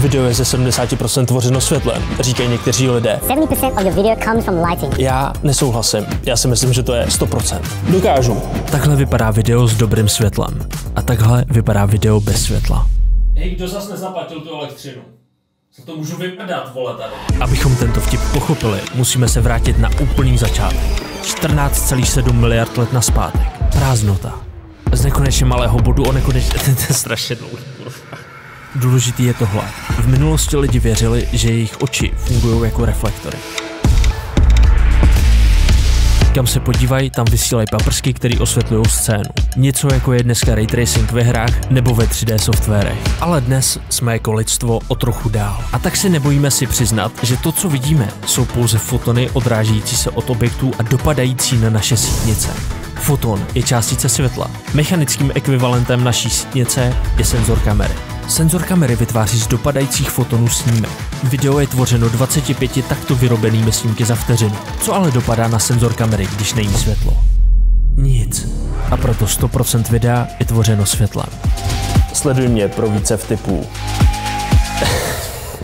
Video je ze 70% tvořeno světlem, říkají někteří lidé. 70% of your video comes from lighting. Já nesouhlasím, já si myslím, že to je 100%. Dokážu. Takhle vypadá video s dobrým světlem. A takhle vypadá video bez světla. Hej, kdo zas nezaplatil tu elektřinu? Co to můžu vypadat, vole, tady? Abychom tento vtip pochopili, musíme se vrátit na úplný začátek. 14,7 miliard let nazpátek. Prázdnota. Z nekonečně malého bodu o nekonečně... To je strašně dlouhý. Důležitý je tohle. V minulosti lidi věřili, že jejich oči fungují jako reflektory. Kam se podívají, tam vysílají paprsky, které osvětlují scénu. Něco jako je dneska ray tracing ve hrách nebo ve 3D softwarech. Ale dnes jsme jako lidstvo o trochu dál. A tak si nebojíme si přiznat, že to, co vidíme, jsou pouze fotony odrážející se od objektů a dopadající na naše sítnice. Foton je částice světla. Mechanickým ekvivalentem naší sítnice je senzor kamery. Senzor kamery vytváří z dopadajících fotonů snímek. Video je tvořeno 25 takto vyrobenými snímky za vteřinu. Co ale dopadá na senzor kamery, když není světlo? Nic. A proto 100% videa je tvořeno světlem. Sleduj mě pro více vtipů.